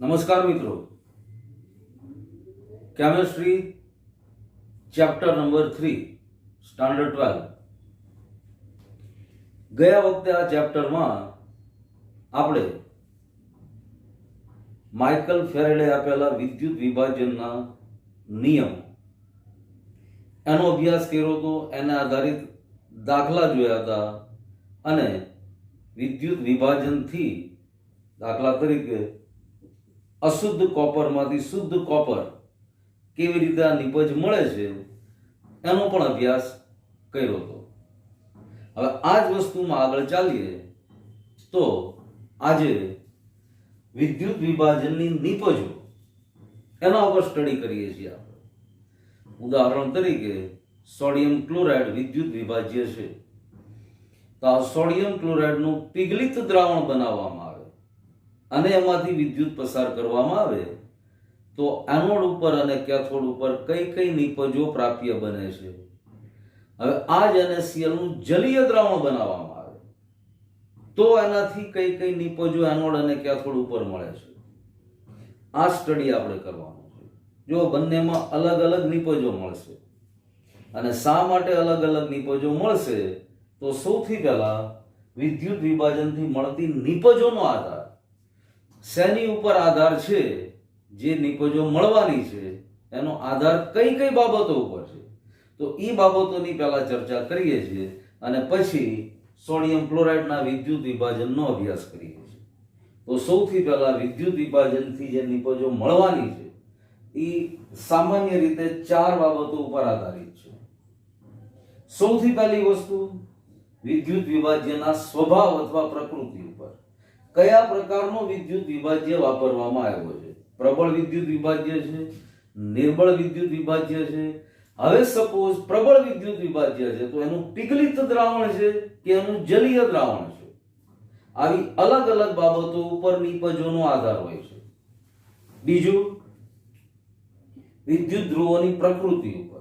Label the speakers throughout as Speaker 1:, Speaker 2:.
Speaker 1: નમસ્કાર મિત્રો, chemistry chapter number 3 standard 12. ગયા વખતે આ ચેપ્ટરમાં આપણે માઇકલ ફેરેડે આપેલા વિદ્યુત વિભાજનના નિયમ એનો અભ્યાસ કર્યો હતો. એને આધારિત દાખલા જોયા હતા અને વિદ્યુત વિભાજનથી દાખલા તરીકે અશુદ્ધ કોપરમાંથી શુદ્ધ કોપર કેવી રીતે આ નિપજ મળે છે એનો પણ અભ્યાસ કર્યો હતો. હવે આ જ વસ્તુમાં આગળ ચાલીએ તો આજે વિદ્યુત વિભાજનની નિપજો એના ઉપર સ્ટડી કરીએ છીએ આપણે. ઉદાહરણ તરીકે સોડિયમ ક્લોરાઇડ વિદ્યુત વિભાજ્ય છે, તો આ સોડિયમ ક્લોરાઇડનું પીગલિત દ્રાવણ બનાવવામાં આવે અને એમાંથી વિદ્યુત પસાર કરવામાં આવે તો એનોડ ઉપર અને કેથોડ ઉપર કઈ કઈ નિપજો પ્રાપ્ય બને છે. હવે આ જ NaCl નું જલીય દ્રાવણ બનાવવામાં આવે તો એનાથી કઈ કઈ નિપજો એનોડ અને કેથોડ ઉપર મળે છે. આ સ્ટડી આપણે કરવાનું છે. જો બંનેમાં અલગ અલગ નિપજો મળશે અને શા માટે અલગ અલગ નિપજો મળશે, તો સૌથી પહેલા વિદ્યુત વિભાજનથી મળતી નિપજોનો આધાર શેની ઉપર આધાર છે, જે નિપજો મળવાની છે એનો આધાર કઈ કઈ બાબતો ઉપર છે, તો એ બાબતોની પહેલા ચર્ચા કરીએ છીએ અને પછી સોડિયમ ક્લોરાઇડના વિદ્યુત વિભાજનનો અભ્યાસ કરીએ છીએ. તો સૌથી પહેલા વિદ્યુત વિભાજનથી જે નિપજો મળવાની છે એ સામાન્ય રીતે 4 બાબતો ઉપર આધારિત છે. સૌથી પહેલી વસ્તુ વિદ્યુત વિભાજ્યના સ્વભાવ અથવા પ્રકૃતિ ઉપર. કયા પ્રકારનો વિદ્યુત વિભાજ્ય વાપરવામાં આવ્યો છે? પ્રબળ વિદ્યુત વિભાજ્ય છે, નિર્બળ વિદ્યુત વિભાજ્ય છે. હવે સપોઝ પ્રબળ વિદ્યુત વિભાજ્ય છે તો એનું પીગલિત દ્રાવણ છે કે એનું જલીય દ્રાવણ છે. આવી અલગ અલગ બાબતો ઉપર નિપજોનો આધાર હોય છે. બીજું વિદ્યુત ધ્રુવોની પ્રકૃતિ ઉપર.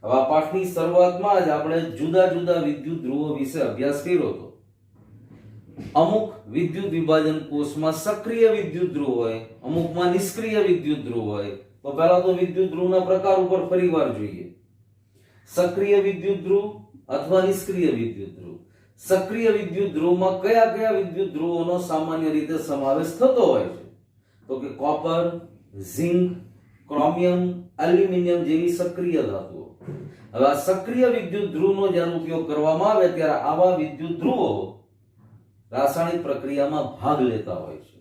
Speaker 1: હવે આ પાઠની શરૂઆતમાં જ આપણે જુદા જુદા વિદ્યુત ધ્રુવો વિશે અભ્યાસ કર્યો હતો. અમુક વિદ્યુત વિભાજન કોષમાં સક્રિય વિદ્યુત ધ્રુવ હોય, અમુકમાં નિષ્ક્રિય વિદ્યુત ધ્રુવ હોય. તો પહેલા તો વિદ્યુત ધ્રુવના પ્રકાર ઉપર ફરીવાર જોઈએ. સક્રિય વિદ્યુત ધ્રુવ અથવા નિષ્ક્રિય વિદ્યુત ધ્રુવ. સક્રિય વિદ્યુત ધ્રુવમાં કયા કયા વિદ્યુત ધ્રુવોનો સામાન્ય રીતે સમાવેશ થતો હોય છે? તો કે કોપર, ઝિંક, ક્રોમિયમ, એલ્યુમિનિયમ જેવી સક્રિય ધાતુઓ. હવે આ સક્રિય વિદ્યુત ધ્રુવનો જ્યારે ઉપયોગ કરવામાં આવે ત્યારે આવા વિદ્યુત ધ્રુવો રાસાયણિક પ્રક્રિયામાં ભાગ લેતા હોય છે.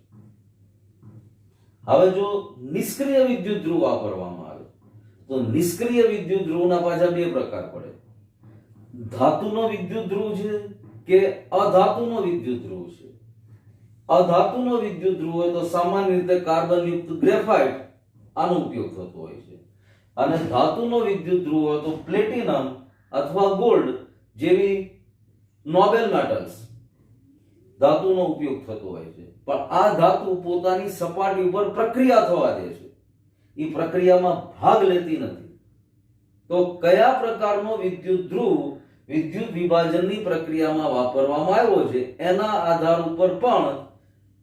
Speaker 1: હવે જો નિષ્ક્રિય વિદ્યુત ધ્રુવ વાપરવામાં આવે તો નિષ્ક્રિય વિદ્યુત ધ્રુવના પાછા 2 પ્રકાર પડે. ધાતુનો વિદ્યુત ધ્રુવ છે કે અધાતુનો વિદ્યુત ધ્રુવ છે. અધાતુનો વિદ્યુત ધ્રુવ હોય તો સામાન્ય રીતે કાર્બન યુક્ત ગ્રેફાઇટ આનો ઉપયોગ થતો હોય છે, અને ધાતુનો વિદ્યુત ધ્રુવ હોય તો પ્લેટિનમ અથવા ગોલ્ડ જેવી નોબેલ મેટલ્સ ધાતુનો ઉપયોગ થતો હોય છે. પણ આ ધાતુ પોતાની સપાટી ઉપર પ્રક્રિયા થવા દે છે, એ પ્રક્રિયામાં ભાગ લેતી નથી. તો કયા પ્રકારનો વિદ્યુત ધ્રુવ વિદ્યુત વિભાજનની પ્રક્રિયામાં વાપરવામાં આવ્યો છે એના આધાર ઉપર પણ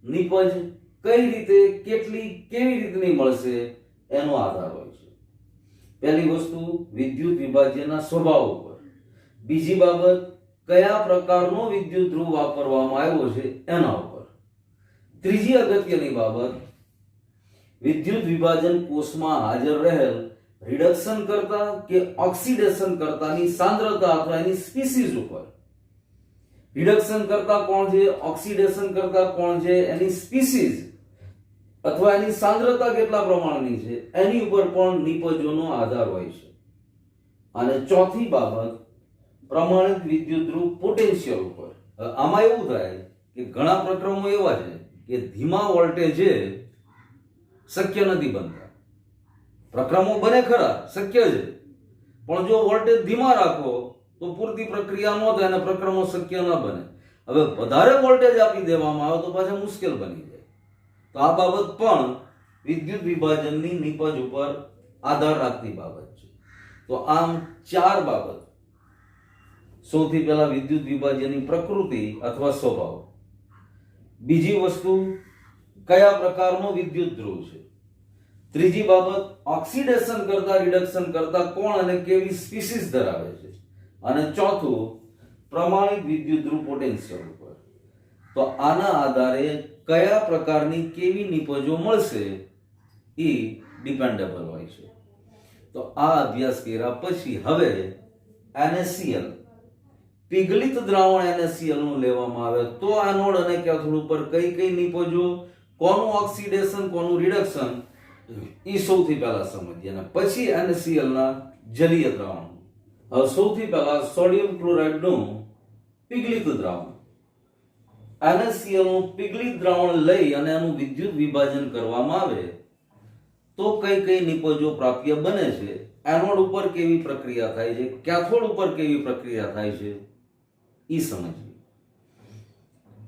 Speaker 1: નિપજ કઈ રીતે, કેટલી, કેવી રીતની મળશે એનો આધાર હોય છે. પહેલી વસ્તુ વિદ્યુત વિભાજ્યના સ્વભાવ ઉપર. બીજી બાબત કયા પ્રકારનો વિદ્યુત ધ્રુવ વાપરવામાં આવ્યો છે એના ઉપર. ત્રીજી અગત્યની બાબત વિદ્યુત વિભાજન કોષમાં હાજર રહેલ રિડક્શન કરતા કે ઓક્સિડેશન કરતાની સાંદ્રતા અથવા એની સ્પીસીઝ ઉપર. રિડક્શન કરતા કોણ છે, ઓક્સિડેશન કરતા કોણ છે, એની સ્પીસીઝ અથવા એની સાંદ્રતા કેટલા પ્રમાણની છે એની ઉપર પણ નિપજોનો આધાર હોય છે. અને ચોથી બાબત પ્રમાણિત વિદ્યુત ધ્રુવ પોટેન્શિયલ ઉપર. આમાં એવું થાય કે ઘણા પ્રકરણો એવા છે કે ધીમા વોલ્ટેજે શક્ય નથી બનતા. પ્રક્રમો બને ખરા, શક્ય છે, પણ જો વોલ્ટેજ ધીમા રાખો તો પૂરતી પ્રક્રિયા ન થાય અને પ્રક્રમો શક્ય ન બને. હવે વધારે વોલ્ટેજ આપી દેવામાં આવે તો પાછા મુશ્કેલ બની જાય. તો આ બાબત પણ વિદ્યુત વિભાજનની નિપજ ઉપર આધાર રાખતી બાબત છે. તો આમ 4 બાબત. સૌથી પહેલા વિદ્યુત વિભાજનની પ્રકૃતિ અથવા સ્વભાવ. બીજી વસ્તુ કયા પ્રકારનો વિદ્યુત ધ્રુવ છે. ત્રીજી બાબત, ઓક્સિડેશન કરતા રિડક્શન કરતા કોણ અને કેવી સ્પીસીસ ધરાવે છે. અને ચોથું, પ્રમાણિત વિદ્યુત ધ્રુવ પોટેન્શિયલ ઉપર. તો આના આધારે કયા પ્રકારની કેવી નિપજો મળશે એ ડિપેન્ડેબલ હોય છે. તો આ અભ્યાસ કર્યા પછી હવે NaCl પીગલિત દ્રાવણ NaCl નું લેવામાં આવે તો એનોડ અને કેથોડ ઉપર કઈ કઈ નિપજો, કોનું ઓક્સિડેશન કોનું રિડક્શન એ સૌથી પહેલા સમજીએ અને પછી NaCl ના જલીય દ્રાવણ. હવે સૌથી પહેલા સોડિયમ ક્લોરાઇડ નું પીગલિત દ્રાવણ. NaCl નું પીગલિત દ્રાવણ લઈ અને એનું વિદ્યુત વિભાજન કરવામાં આવે તો કઈ કઈ નિપજો પ્રાપ્ય બને છે, એનોડ ઉપર કેવી પ્રક્રિયા થાય છે, કેથોડ ઉપર કેવી પ્રક્રિયા થાય છે એ સમજીએ.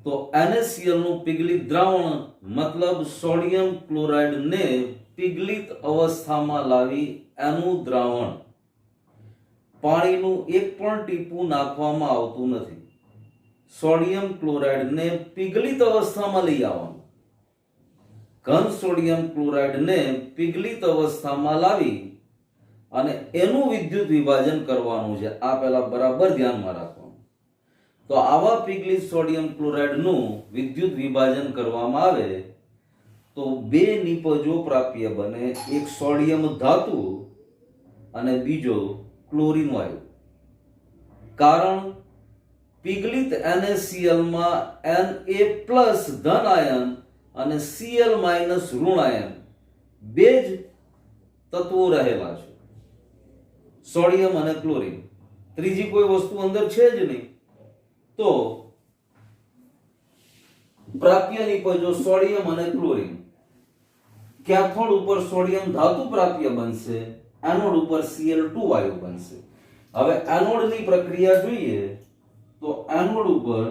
Speaker 1: તો NaCl નું પીગલિત દ્રાવણ મતલબ સોડિયમ ક્લોરાઇડ ને પીગલિત અવસ્થામાં લાવી એનું દ્રાવણ પાણીનું એક પણ ટીપું નાખવામાં આવતું નથી. સોડિયમ ક્લોરાઇડ ને પીગલિત અવસ્થામાં લઈ આવવાનું. ઘન સોડિયમ ક્લોરાઇડ ને પીગલિત અવસ્થામાં લાવી અને એનું વિદ્યુત વિભાજન કરવાનું છે. આ પહેલા બરાબર ધ્યાનમાં રાખવાનું. તો આવા પીગલિત સોડિયમ ક્લોરાઇડ નું વિદ્યુત વિભાજન કરવામાં આવે તો બે નિપજો પ્રાપ્ય બને, એક સોડિયમ ધાતુ અને બીજો ક્લોરીન વાયુ. કારણ પીગલિત NaCl માં Na+ ધન આયન અને Cl- ઋણ આયન બે જ તત્વો રહેલા છે, સોડિયમ અને ક્લોરીન. ત્રીજી કોઈ વસ્તુ અંદર છે જ નહીં. તો પ્રાપ્ય નિપજો સોડિયમ અને ક્લોરીન. કેથોડ ઉપર સોડિયમ ધાતુ પ્રાપ્ય બનશે, એનોડ ઉપર Cl2 વાયુ બનશે. હવે એનોડની પ્રક્રિયા જોઈએ તો એનોડ ઉપર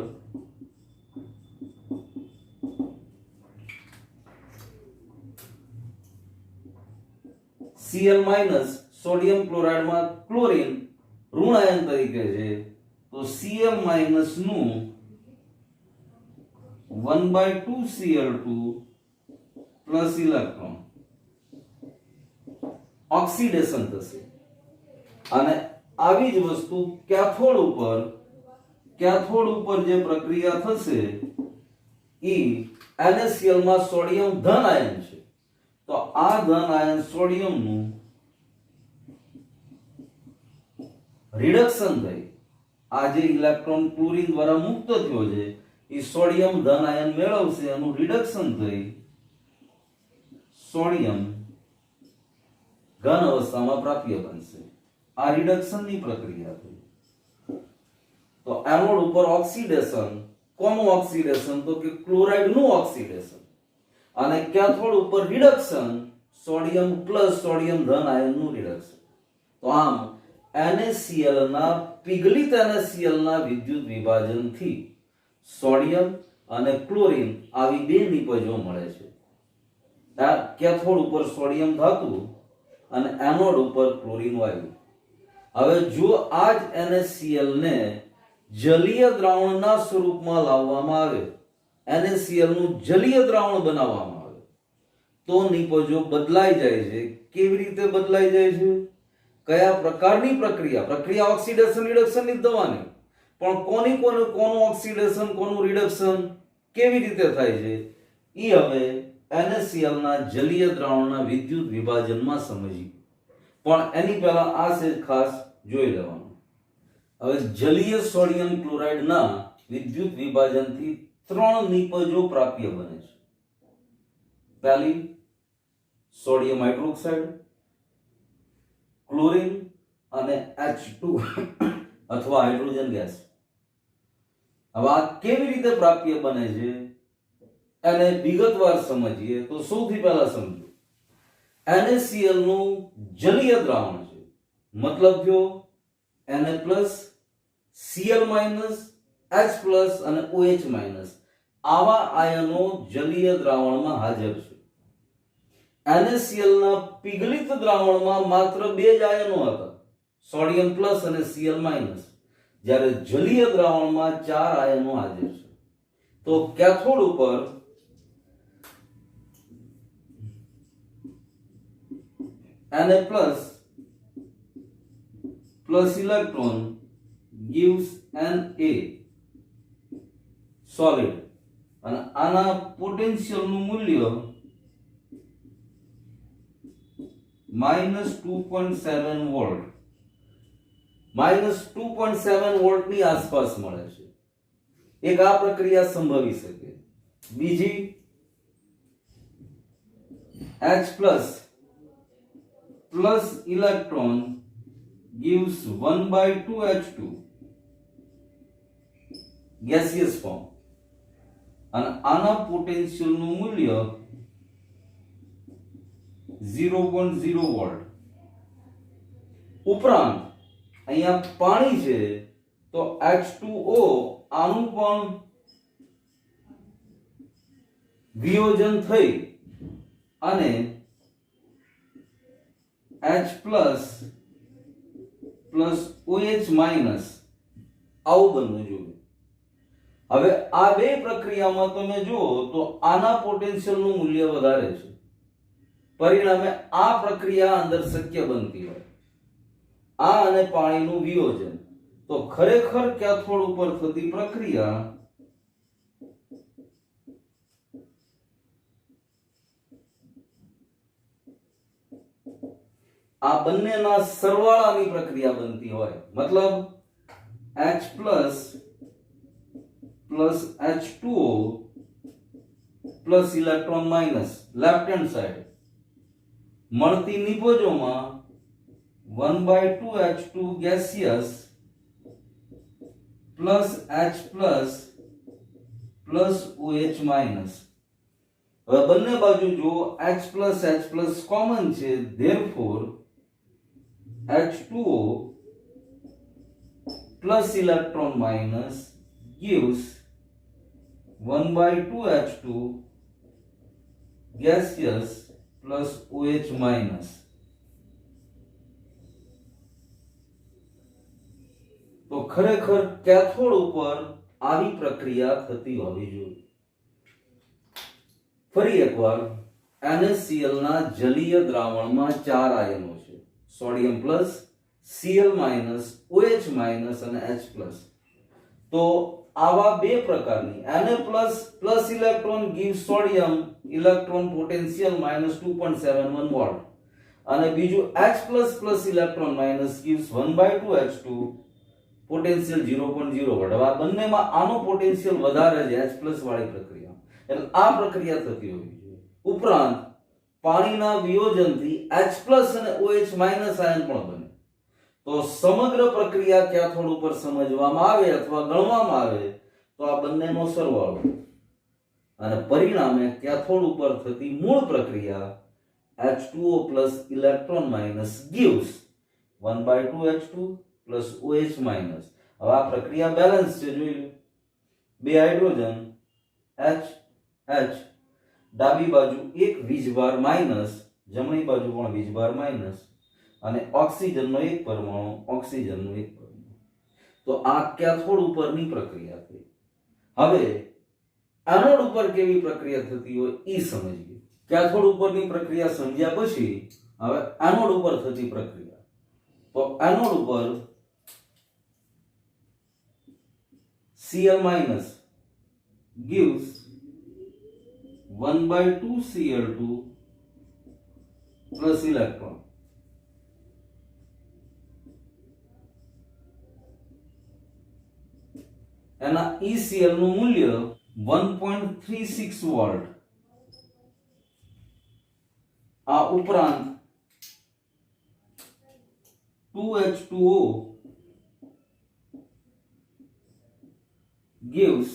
Speaker 1: Cl- સોડિયમ ક્લોરાઇડમાં ક્લોરીન ઋણ આયન તરીકે છે, તો Cl- નું 1/2 Cl2 પ્લસ ઇલેક્ટ્રોન ઓક્સિડેશન થશે. અને આવી જ વસ્તુ કેથોડ ઉપર જે પ્રક્રિયા થશે એ NaCl માં સોડિયમ ધન આયન છે, તો આ ધન આયન સોડિયમનું રિડક્શન થઈ આ જે ઇલેક્ટ્રોન ક્લોરીન દ્વારા મુક્ત થયો છે એ સોડિયમ ધન આયન મેળવશે, એનું રિડક્શન થઈ સોડિયમ ઘન અવસ્થામાં પ્રાપ્ય બનશે. આ રિડક્શનની પ્રક્રિયા થઈ. તો એનોડ ઉપર ઓક્સિડેશન, કોનું ઓક્સિડેશન તો કે ક્લોરાઇડ નું ઓક્સિડેશન, અને કેથોડ ઉપર રિડક્શન સોડિયમ પ્લસ સોડિયમ ધન આયન નું રિડક્શન. તો આમ NaCl ના પીગલિત NaCl ના વિદ્યુત વિભાજનથી સોડિયમ અને ક્લોરીન આવી બે નિપજો મળે છે. કેથોડ ઉપર સોડિયમ ધાતુ અને એનોડ ઉપર ક્લોરીન વાયુ. હવે જો આ જ NaCl ને જલીય દ્રાવણના સ્વરૂપમાં લાવવામાં આવે, NaCl નું જલીય દ્રાવણ બનાવવામાં આવે તો નિપજો બદલાઈ જાય છે. કેવી રીતે બદલાઈ જાય છે, કયા પ્રકારની પ્રક્રિયા ઓક્સિડેશન રિડક્શન ની દવાની, પણ કોનું ઓક્સિડેશન કોનું રિડક્શન કેવી રીતે થાય છે એ હવે NaCl ના જલીય દ્રાવણના વિદ્યુત વિભાજનમાં સમજી. પણ એની પહેલા આ છે ખાસ જોઈ લેવાનું. હવે જલીય સોડિયમ ક્લોરાઇડ ના વિદ્યુત વિભાજનથી ત્રણ નિપજો પ્રાપ્ય બને છે. પહેલી સોડિયમ હાઇડ્રોક્સાઇડ, ક્લોરીન અને H2 અથવા હાઇડ્રોજન ગેસ. હવે આ કેવી રીતે પ્રાપ્ય બને છે એને વિગતવાર સમજીએ તો સૌથી પહેલા સમજો NaCl નું જલીય દ્રાવણ છે, મતલબ જો Na+, Cl- H+ અને OH- આવા આયનો જલીય દ્રાવણમાં હાજર છે. NaCl ના પીગલિત દ્રાવણમાં માત્ર બે જ આયનો હતા, સોડિયમ પ્લસ અને Cl-, જ્યારે જલીય દ્રાવણમાં ચાર આયનો હાજર છે. તો કેથોડ ઉપર Na plus electron gives Na solid અને આના પોટેન્શિયલ નું મૂલ્ય -2.7 વોલ્ટ -2.7 વોલ્ટની આસપાસ મળે છે. એક આ પ્રક્રિયા સંભવી શકે. બીજી H plus electron gives 1/2 H2 gaseous form અને આના પોટેન્શિયલ નું મૂલ્ય 0.0 વોલ્ટ. ઉપરાંત અહીંયા પાણી છે તો H2O આનું પણ વિયોજન થઈ અને H plus OH minus આવું બનવું જોઈએ. હવે આ બે પ્રક્રિયામાં તમે જુઓ તો આના પોટેન્શિયલનું મૂલ્ય વધારે છે, પરિણામે આ પ્રક્રિયા અંદર શક્ય બનતી હોય. આ અને પાણીનું વિયોજન તો ખરેખર કેથોડ ઉપર થતી પ્રક્રિયા આ બંનેના સરવાળાની પ્રક્રિયા બનતી હોય. મતલબ H plus H2O plus electron minus left hand side મળતી નિપજોમાં 1/2 H2 gaseous plus H plus OH minus. હવે બંને બાજુ જો H plus કોમન છે, therefore H2O plus electron minus gives 1/2 H2 gaseous plus OH minus. તો ખરેખર કેથોડ ઉપર આવી પ્રક્રિયા થતી હોવી જોઈએ. ફરી એકવાર NaCl ના જલીય દ્રાવણમાં 4 આયનો છે, sodium plus, Cl minus, OH minus અને H પ્લસ. તો આવા બે પ્રકારની Na plus electron gives sodium electron potential -2.71 volt અને બીજું H plus electron minus gives 1/2 H2 potential 0.0 volt. હવે આ બંનેમાં આનો પોટેન્શિયલ વધારે છે H પ્લસ વાળી પ્રક્રિયા, એટલે આ પ્રક્રિયા થતી હોવી જોઈએ. ઉપરાંત પાણીના વિયોજનથી H પ્લસ અને OH માઇનસ આયન પણ બને. તો સમગ્ર પ્રક્રિયા કેથોડ ઉપર સમજવામાં આવે અથવા ગણવામાં આવે તો આ બંનેનો સરવાળો અને પરિણામે કેથોડ ઉપર થતી મૂળ પ્રક્રિયા H2O plus electron minus gives 1/2 H2 plus OH minus. હવે આ પ્રક્રિયા બેલેન્સ છે, જોઈ લો. બે હાઇડ્રોજન H ડાબી બાજુ એક વીજભાર માઇનસ, જમણી બાજુ પણ વીજભાર માઇનસ અને ઓક્સિજનનો એક પરમાણુ, ઓક્સિજનનો એક પરમાણુ. તો આ કેથોડ ઉપરની પ્રક્રિયા થઈ. હવે એનોડ ઉપર કેવી પ્રક્રિયા થતી હોય એ સમજીએ. કેથોડ ઉપરની પ્રક્રિયા સમજ્યા પછી હવે એનોડ ઉપર થતી પ્રક્રિયા. તો એનોડ ઉપર Cl minus gives 1/2 Cl2 plus electron. એના ECl નું મૂલ્ય 1.36 વોલ્ટ. આ ઉપરાંત 2H2O gives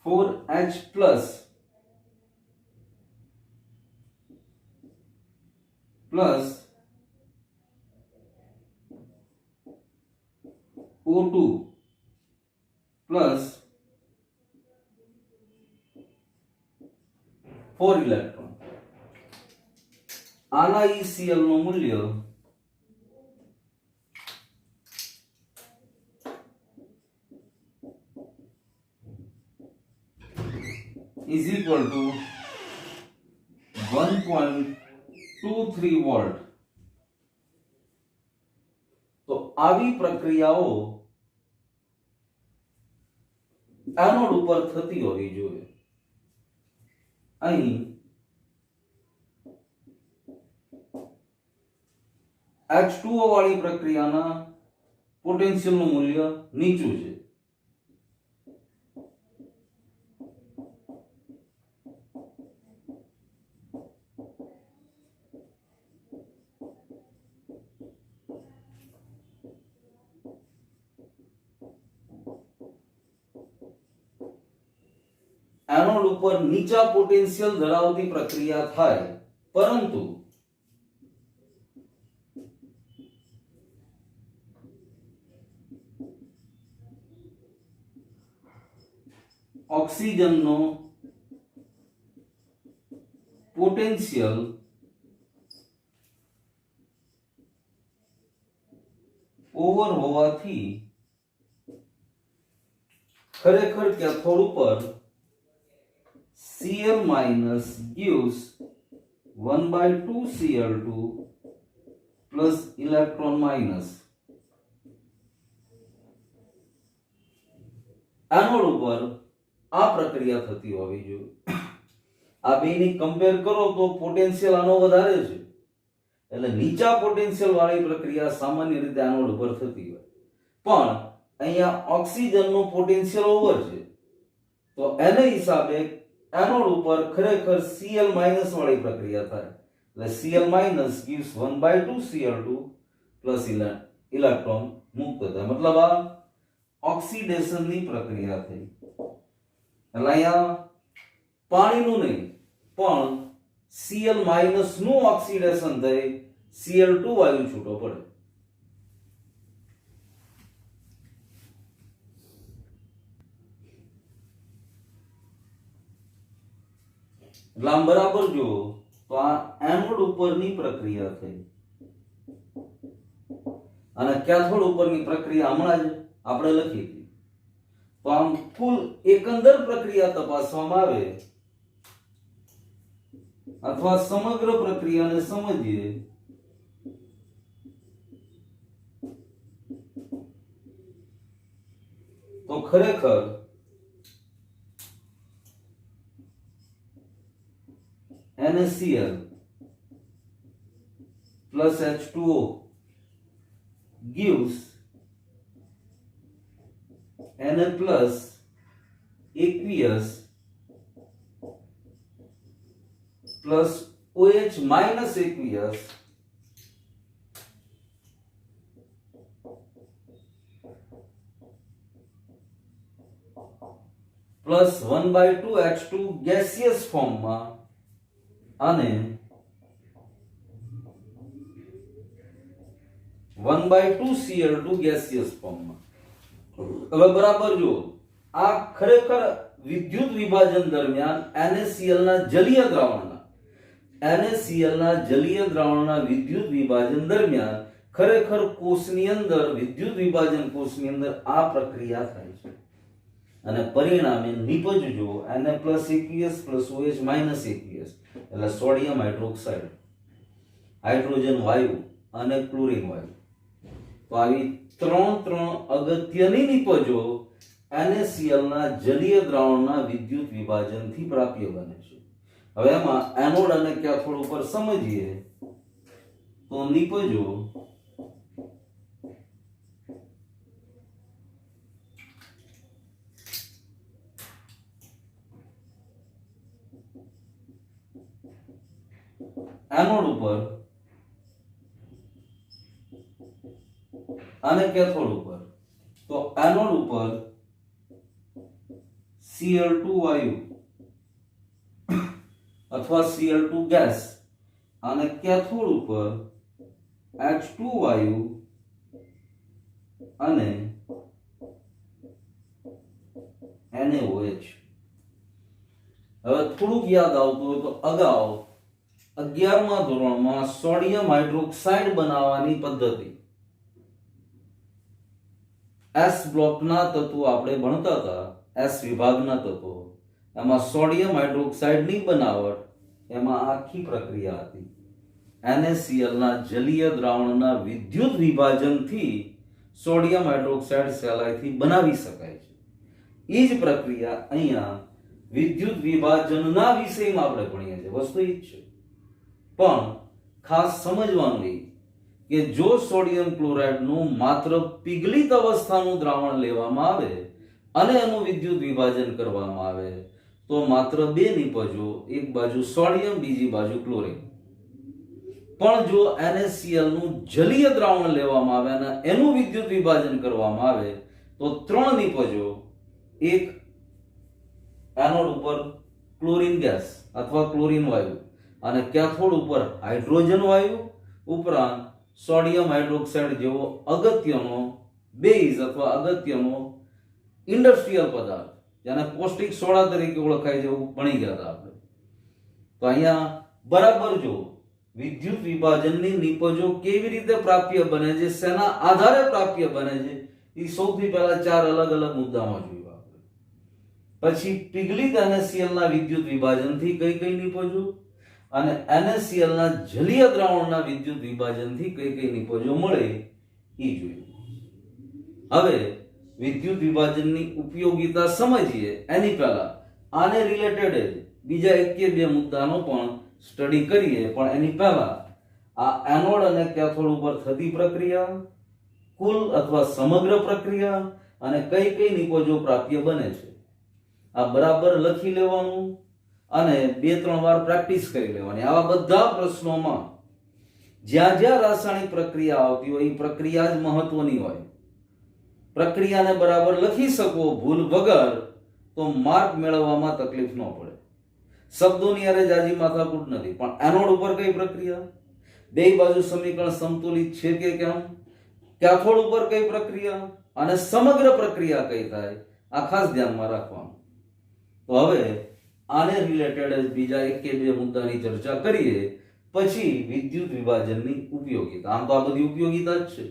Speaker 1: 4H plus O2 plus 4 electron. આના ECl નું મૂલ્ય is equal to 1.23 વોલ્ટ. તો આવી પ્રક્રિયાઓ એનોડ ઉપર થતી હોવી જોઈએ. અહીં H2O વાળી પ્રક્રિયાના પોટેન્શિયલનું મૂલ્ય નીચું છે. એનોડ ઉપર નીચા પોટેન્શિયલ ધરાવતી પ્રક્રિયા થાય, પરંતુ ઓક્સિજનનો પોટેન્શિયલ ઓવર હોવાથી ખરેખર કેથોડ ઉપર Cl minus gives 1/2 Cl2 plus electron minus. Anode ઉપર આ પ્રક્રિયા થતી હોવી જોઈએ. આ બેની કમ્પેર કરો તો પોટેન્શિયલ આનો વધારે છે, એટલે નીચા પોટેન્શિયલ વાળી પ્રક્રિયા સામાન્ય રીતે એનોડ ઉપર થતી હોય, પણ અહીંયા ઓક્સિજનનો પોટેન્શિયલ ઓવર છે, તો એને હિસાબે એનોડ ઉપર ખરેખર Cl માઇનસ વાળી પ્રક્રિયા થાય, એટલે Cl minus gives 1/2 Cl2 plus electron મુક્ત થાય. મતલબ આ ઓક્સિડેશન ની પ્રક્રિયા થઈ. એટલે અહીંયા પાણીનું નહીં પણ Cl માઇનસ નું ઓક્સિડેશન થઈ Cl2 વાયુ છૂટો પડે. એટલે આમ બરાબર જો તો આ એનોડ ઉપરની પ્રક્રિયા થઈ અને કેથોડ ઉપરની પ્રક્રિયા હમણાં જ આપણે લખી હતી. તો આમ કુલ એકંદર પ્રક્રિયા તપાસવામાં આવે અથવા સમગ્ર પ્રક્રિયાને સમજીએ તો ખરેખર NaCl plus H2O gives Na plus aqueous plus OH minus aqueous plus 1/2 H2 gaseous form માં અને 1/2 Cl2 gaseous form માં. હવે બરાબર જો આ ખરેખર વિદ્યુત વિભાજન દરમિયાન NaCl ના જલીય દ્રાવણના વિદ્યુત વિભાજન દરમિયાન ખરેખર કોષની અંદર વિદ્યુત વિભાજન કોષની અંદર આ પ્રક્રિયા થાય છે અને પરિણામે નિપજ જો Na plus aqueous plus OH minus aqueous એટલે સોડિયમ હાઇડ્રોક્સાઇડ, હાઇડ્રોજન વાયુ અને ક્લોરીન વાયુ. તો આવી ત્રણ અગત્યની નિપજો NaCl ના જલીય દ્રાવણના વિદ્યુત વિભાજનથી પ્રાપ્ય બને છે. હવે એમાં એનોડ અને કેથોડ ઉપર સમજીએ તો નિપજો એનોડ ઉપર અને કેથોડ ઉપર. તો એનોડ ઉપર Cl2 વાયુ અથવા Cl2 ગેસ અને કેથોડ ઉપર H2 વાયુ અને NaOH. હવે થોડુંક યાદ આવતું હોય તો અગાઉ 11મા ધોરણમાં સોડિયમ હાઇડ્રોક્સાઇડ બનાવવાની પદ્ધતિ S બ્લોકના તત્વો આપણે ભણતા હતા, S વિભાગના તત્વો. એમાં સોડિયમ હાઇડ્રોક્સાઇડની બનાવટ એમાં આખી પ્રક્રિયા હતી. NaCl ના જલીય દ્રાવણના વિદ્યુત વિભાજનથી સોડિયમ હાઇડ્રોક્સાઇડ સહેલાઈથી બનાવી શકાય છે. એ જ પ્રક્રિયા અહીંયા વિદ્યુત વિભાજનના વિષયમાં આપણે ભણીએ છીએ. વસ્તુ એ જ છે, પણ ખાસ સમજવાનું એ કે જો સોડિયમ ક્લોરાઇડનું માત્ર પીગલિત અવસ્થાનું દ્રાવણ લેવામાં આવે અને એનું વિદ્યુત વિભાજન કરવામાં આવે તો માત્ર બે નિપજો, એક બાજુ સોડિયમ, બીજી બાજુ ક્લોરીન. પણ જો NaCl નું જલીય દ્રાવણ લેવામાં આવે અને એનું વિદ્યુત વિભાજન કરવામાં આવે તો ત્રણ નિપજો, એક એનોડ ઉપર ક્લોરીન ગેસ અથવા ક્લોરીન વાયુ અને કેથોડ ઉપર હાઇડ્રોજન વાયુ, ઉપરાંત સોડિયમ હાઇડ્રોક્સાઇડ જેવો અગત્યનો બેઝ અથવા અગત્યનો ઇન્ડસ્ટ્રીયલ પદાર્થ જેને કોસ્ટિક સોડા તરીકે ઓળખાય છે, એવું ભણી ગયા હતા આપણે. તો અહીંયા બરાબર જો વિદ્યુત વિભાજનની નિપજો કેવી રીતે પ્રાપ્ય બને છે, શેના આધારે પ્રાપ્ય બને છે, એ સૌથી પહેલા ચાર અલગ અલગ મુદ્દામાં જોયું આપણે. પછી પીગલિત NaCl ના વિદ્યુત વિભાજનથી કઈ કઈ નિપજો અને NaCl ના જલીય દ્રાવણના વિદ્યુત વિભાજનથી કઈ કઈ નિપજો મળે એ જોયું. હવે વિદ્યુત વિભાજનની ઉપયોગિતા સમજીએ એની પહેલા આને રિલેટેડ બીજા એક કે બે મુદ્દાનો પણ સ્ટડી કરીએ. પણ એની પહેલા આ એનોડ અને કેથોડ ઉપર થતી પ્રક્રિયા, કુલ અથવા સમગ્ર પ્રક્રિયા અને કઈ કઈ નિપજો પ્રાપ્ય બને છે આ બરાબર લખી લેવાનું અને બે ત્રણ વાર પ્રેક્ટિસ કરી લેવાની. આવા બધા પ્રશ્નોમાં જ્યાં જ્યાં રાસાયણિક પ્રક્રિયા આવતી હોય એ પ્રક્રિયા જ મહત્વની હોય. પ્રક્રિયાને બરાબર લખી શકો ભૂલ વગર તો માર્ક મેળવવામાં તકલીફ ન પડે. શબ્દોની અરે જાજી માથાકૂટ નથી, પણ એનોડ ઉપર કઈ પ્રક્રિયા, બે બાજુ સમીકરણ સમતુલિત છે કે કેમ, કેથોડ ઉપર કઈ પ્રક્રિયા અને સમગ્ર પ્રક્રિયા કઈ થાય, આ ખાસ ધ્યાનમાં રાખવાનું. તો હવે આને રિલેટેડ બીજા એક કે બે મુદ્દાની ચર્ચા કરીએ, પછી વિદ્યુત વિભાજનની ઉપયોગિતા. આમ તો આ બધી ઉપયોગિતા જ છે,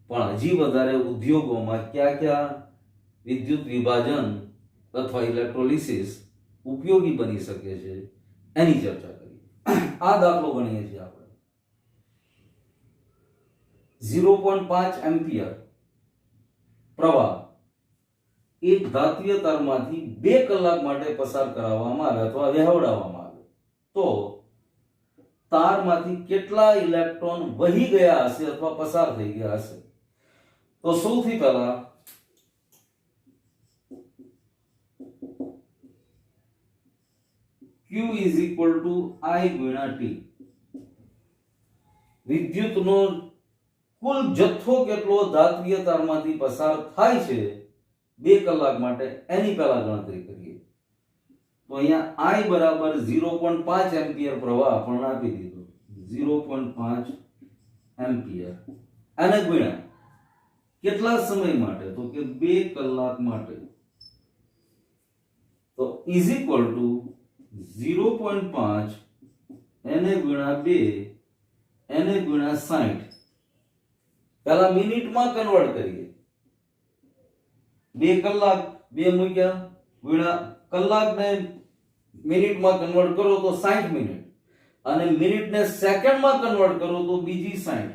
Speaker 1: પણ હજી વધારે ઉદ્યોગોમાં ક્યાં ક્યાં વિદ્યુત વિભાજન અથવા ઇલેક્ટ્રોલિસિસ ઉપયોગી બની શકે છે એની ચર્ચા કરીએ. આ દાખલો ગણીએ છીએ આપણે. 0.5 એમ્પિયર પ્રવાહ એક ધાત્વિય તારમાંથી 2 કલાક માટે પસાર કરાવવામાં આવે અથવા વહેવડાવવામાં આવે તો તારમાંથી કેટલા ઇલેક્ટ્રોન વહી ગયા હશે અથવા પસાર થઈ ગયા હશે? તો સૌથી પહેલા Q is equal to I ગુણ્યા T. વિદ્યુતનો કુલ જથ્થો કેટલો ધાત્વિય તારમાંથી પસાર થાય છે 2 કલાક માટે એની પહેલા ગણતરી કરીએ. તો અહીંયા I બરાબર 0.5 એમ્પિયર પ્રવાહ આપણને આપી દીધો. 0.5 એમ્પિયર અને ગુણ્યા કેટલા સમય માટે? તો કે 2 કલાક માટે. તો ઇઝ ઇક્વલ ટુ 0.5 એને ગુણ્યા 2 એને ગુણ્યા 60. પહેલા મિનિટમાં કન્વર્ટ કરીએ. 2 કલાક 2 મૂક્યા ગુણ્યા કલાકને મિનિટમાં કન્વર્ટ કરો તો 60 મિનિટ અને મિનિટને સેકન્ડમાં કન્વર્ટ કરો તો બીજી 60.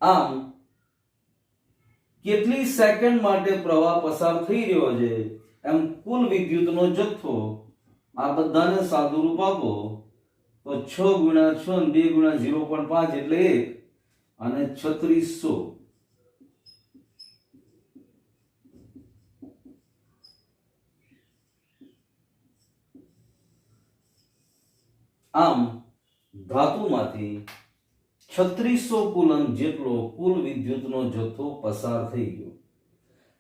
Speaker 1: આમ કેટલી સેકન્ડ માટે પ્રવાહ પસાર થઈ રહ્યો છે એમ કુલ વિદ્યુતનો જથ્થો આ બધાને સાદું રૂપ આપો તો 6 ગુણ્યા 6 અને 2 ગુણ્યા 0.5 એટલે 1 અને 3600. આમ ધાતુમાંથી 3600 કુલમ જેટલો કુલ વિદ્યુતનો જથ્થો પસાર થઈ ગયો.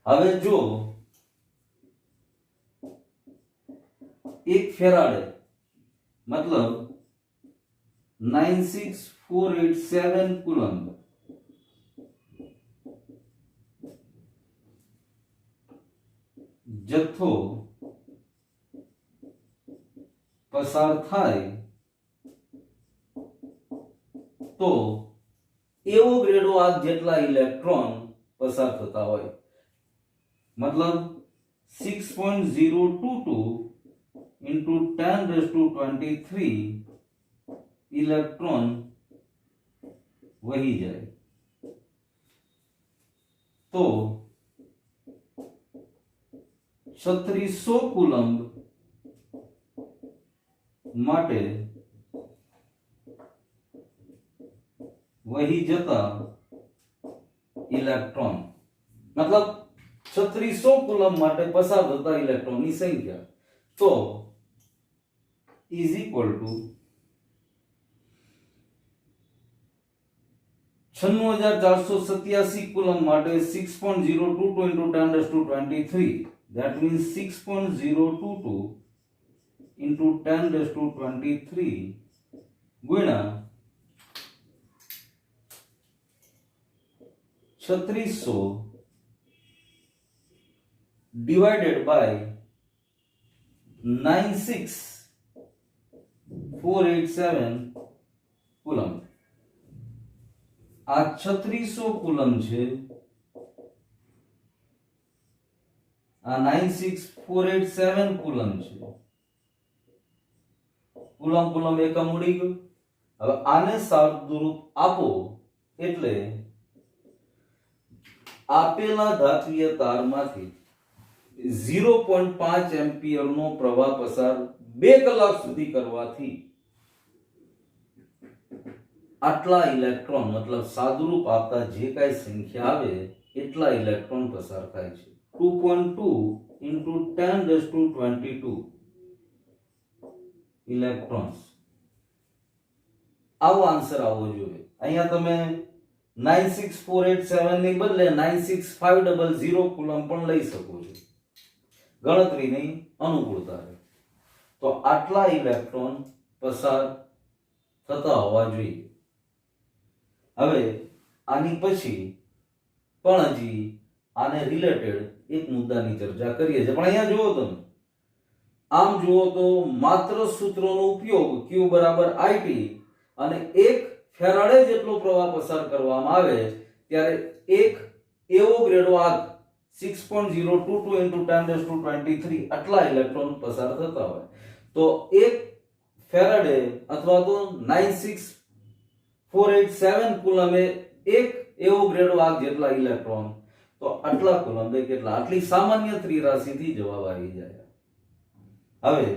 Speaker 1: હવે જો 1 ફેરાડે મતલબ 96487 કુલમ જથ્થો પસાર થાય તો એવો ગ્રેડો આ જેટલા ઇલેક્ટ્રોન પસાર થતા હોય મતલબ 6.022 into 10⁻23 ઇલેક્ટ્રોન વહી જાય તો 3600 કુલંબ માટે વહી જતા ઇલેક્ટ્રોન મતલબ 3600 કુલંબ માટે પસાર થતા ઇલેક્ટ્રોનની સંખ્યા તો ઇઝ ઇક્વલ ટુ 96487 કુલંબ માટે 6.022 into 10⁻23 that means 6.022 into 10⁻23 ગુણ્યા 3600 divided by 96487 કુલંબ આ 3600 કુલંબ છે આ 96487 કુલંબ છે કુલંબ કુલંબ એકમ ઉડી ગયો હવે આને સાદુરૂપ આપો એટલે આપેલા ધાત્વીય તારમાંથી 0.5 એમ્પિયર નો પ્રવાહ પસાર 2 કલાક સુધી કરવાથી આટલા ઇલેક્ટ્રોન મતલબ સાદુરૂપ આપતા જે કાંઈ સંખ્યા આવે એટલા ઇલેક્ટ્રોન પસાર થાય છે 2.2 into 10⁻22 ઇલેક્ટ્રોન્સ આવો આન્સર આવવો જોઈએ અહીંયા તમે 96487 ની બદલે 96500 કુલંબ પણ લઈ શકો છો ગણતરીની અનુકૂળતા રહે તો આટલા ઇલેક્ટ્રોન પસાર થતા હોવા જોઈએ હવે આની પછી પણ હજી આને રિલેટેડ એક મુદ્દાની ચર્ચા કરીએ છીએ પણ અહીંયા જુઓ તમે આમ જુઓ તો માત્ર સૂત્રોનો ઉપયોગ Q બરાબર IT અને 1 ફેરાડે જેટલો પ્રવાહ પસાર કરવામાં આવે ત્યારે એક એવો ગ્રેડો આગ 6.022 into 10⁻23 આટલા ઇલેક્ટ્રોન પસાર થતા હોય તો 1 ફેરાડે અથવા તો 96487 કુલંબે એક એવો ગ્રેડો આગ જેટલા ઇલેક્ટ્રોન તો આટલા કુલંબે કેટલા આટલી સામાન્ય ત્રિરાશિથી જવાબ આવી જાય હવે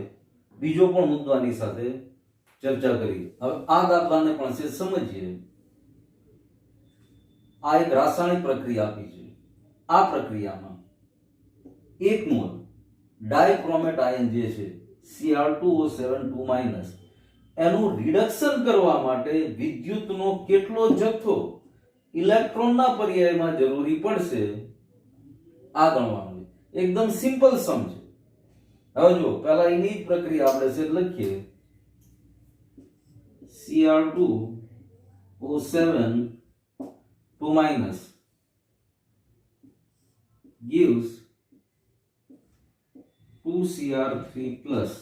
Speaker 1: બીજો પણ મુદ્દો આની સાથે ચર્ચા કરીએ હવે આ દાખલાને પણ છે સમજીએ આ એક રાસાયણિક પ્રક્રિયા આપી છે આ પ્રક્રિયામાં 1 મોલ ડાયક્રોમેટ આયન જે છે Cr2O72- એનું રિડક્શન કરવા માટે વિદ્યુતનો કેટલો જથ્થો ઇલેક્ટ્રોનના પર્યાયમાં જરૂરી પડશે આ ગણવાનું એકદમ સિમ્પલ સમ છે હવે જો પહેલા એની જ પ્રક્રિયા આપણે છે લખીએ Cr2O72- gives 2Cr3 plus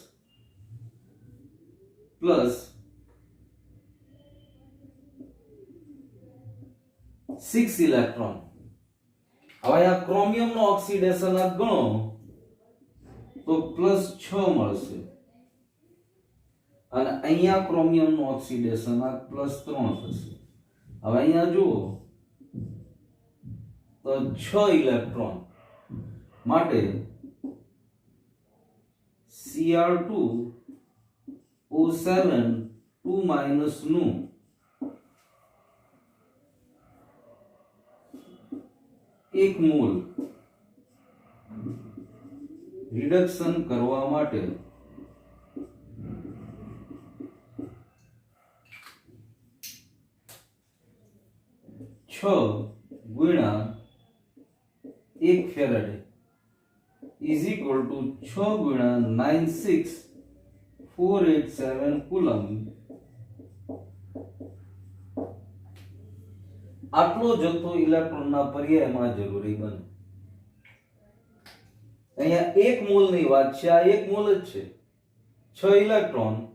Speaker 1: 6 electron હવે આ ક્રોમિયમ નો ઓક્સિડેશન ગણો તો +6 મળશે અને અહીંયા ક્રોમિયમ નું ઓક્સિડેશન +3 થશે હવે અહીંયા જુઓ તો 6 ઇલેક્ટ્રોન માટે Cr2O72- નું એક મોલ રિડક્શન કરવા માટે 6 ગુણ્યા 1 ફેરાડે is equal to 6 ગુણ્યા 96487 કુલંબ આટલો જથ્થો ઇલેક્ટ્રોનના પર્યાયમાં જરૂરી બને અહીંયા 1 મોલની વાત છે આ 1 મોલ જ છે 6 ઇલેક્ટ્રોન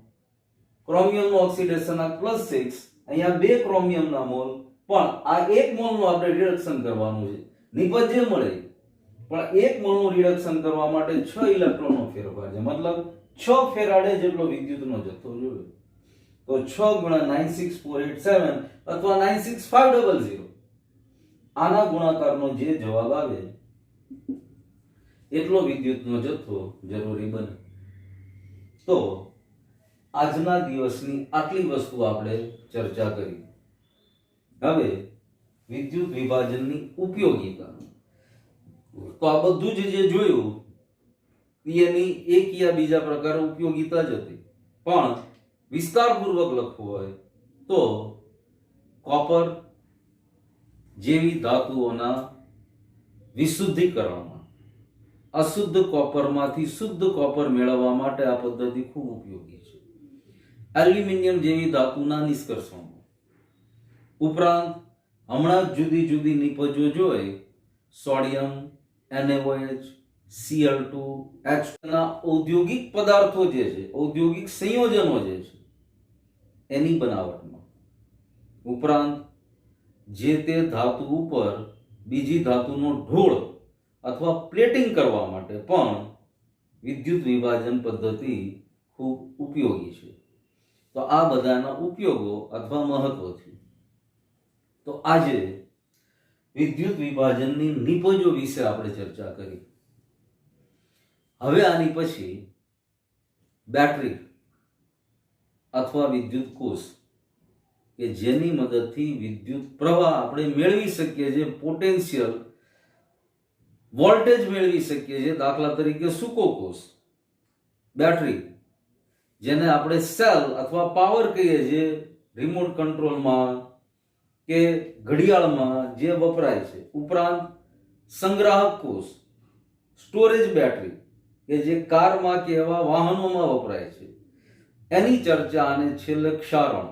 Speaker 1: ક્રોમિયમનું ઓક્સિડેશન +6 અહીંયા 2 ક્રોમિયમના મોલ પણ આ 1 મોલનું આપણે રિડક્શન કરવાનું છે નિપજ જે મળે પણ 1 મોલનું રિડક્શન કરવા માટે 6 ઇલેક્ટ્રોનનો ફેરફાર છે, મતલબ 6 ફેરાડે જેટલો વિદ્યુતનો જથ્થો જોઈએ. તો 6 ગુણ્યા 96487 અથવા 96500 આના ગુણાકારનો જે જવાબ આવે એટલો વિદ્યુતનો જથ્થો જરૂરી બને. તો આજના દિવસની આટલી વસ્તુ આપણે ચર્ચા કરી. હવે વિદ્યુત વિભાજનની ઉપયોગિતા. તો આ બધું જે જોયું એની એક યા બીજા પ્રકારે ઉપયોગિતા જ હતી, પણ વિસ્તારપૂર્વક લખવું હોય તો કોપર જેવી ધાતુઓના વિશુદ્ધિકરણમાં અશુદ્ધ કોપરમાંથી શુદ્ધ કોપર મેળવવા માટે આ પદ્ધતિ ખૂબ ઉપયોગી છે. એલ્યુમિનિયમ જેવી ધાતુના નિષ્કર્ષણમાં, ઉપરાંત હમણાં જ જુદી જુદી નિપજો જોઈ સોડિયમ, NaOH, Cl2, H2 ના ઔદ્યોગિક પદાર્થો જે છે, ઔદ્યોગિક સંયોજનો જે છે એની બનાવટમાં, ઉપરાંત જે તે ધાતુ ઉપર બીજી ધાતુનો ઢોળ અથવા પ્લેટિંગ કરવા માટે પણ વિદ્યુત વિભાજન પદ્ધતિ ખૂબ ઉપયોગી છે. તો આ બધાના ઉપયોગો અથવા મહત્વ છે. તો આજે વિદ્યુત વિભાજનની નિપજો વિશે આપણે ચર્ચા કરી. હવે આની પછી બેટરી અથવા વિદ્યુત કોષ કે જેની મદદથી વિદ્યુત પ્રવાહ આપણે મેળવી શકીએ છીએ, પોટેન્શિયલ વોલ્ટેજ મેળવી શકીએ છીએ. દાખલા તરીકે સૂકો કોષ, બેટરી જેને આપણે સેલ અથવા પાવર કહીએ છીએ, રિમોટ કંટ્રોલમાં કે ઘડિયાળમાં જે વપરાય છે. ઉપરાંત સંગ્રાહક કોષ, સ્ટોરેજ બેટરી કે જે કારમાં કે એવા વાહનોમાં વપરાય છે, એની ચર્ચા. અને છેલ્લે ક્ષારણ,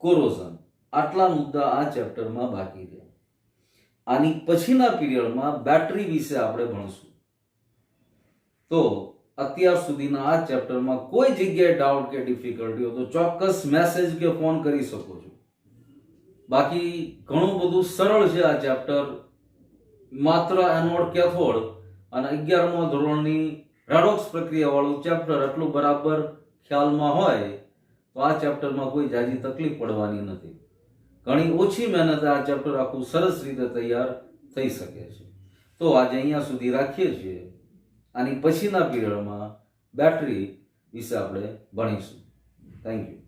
Speaker 1: કોરોઝન. આટલા મુદ્દા આ ચેપ્ટરમાં બાકી રહ્યા. આની પછીના પીરિયડમાં બેટરી વિશે આપણે ભણશું. તો અત્યાર સુધીના આ ચેપ્ટરમાં કોઈ જગ્યાએ ડાઉટ કે ડિફિકલ્ટી હોય તો ચોક્કસ મેસેજ કે ફોન કરી શકો છો. બાકી ઘણું બધું સરળ છે આ ચેપ્ટર. માત્ર એનોડ કેથોડ અને 11મા ધોરણની રેડોક્સ પ્રક્રિયા વાળું ચેપ્ટર એટલું બરાબર ખ્યાલમાં હોય તો આ ચેપ્ટરમાં કોઈ જાજી તકલીફ પડવાની નથી. ઘણી ઓછી મહેનતે આ ચેપ્ટર આખું સરસ રીતે તૈયાર થઈ શકે છે. તો આજે અહીંયા સુધી રાખીએ છીએ. આની પછીના પીરિયડમાં બેટરી વિશે આપણે ભણીશું. Thank you.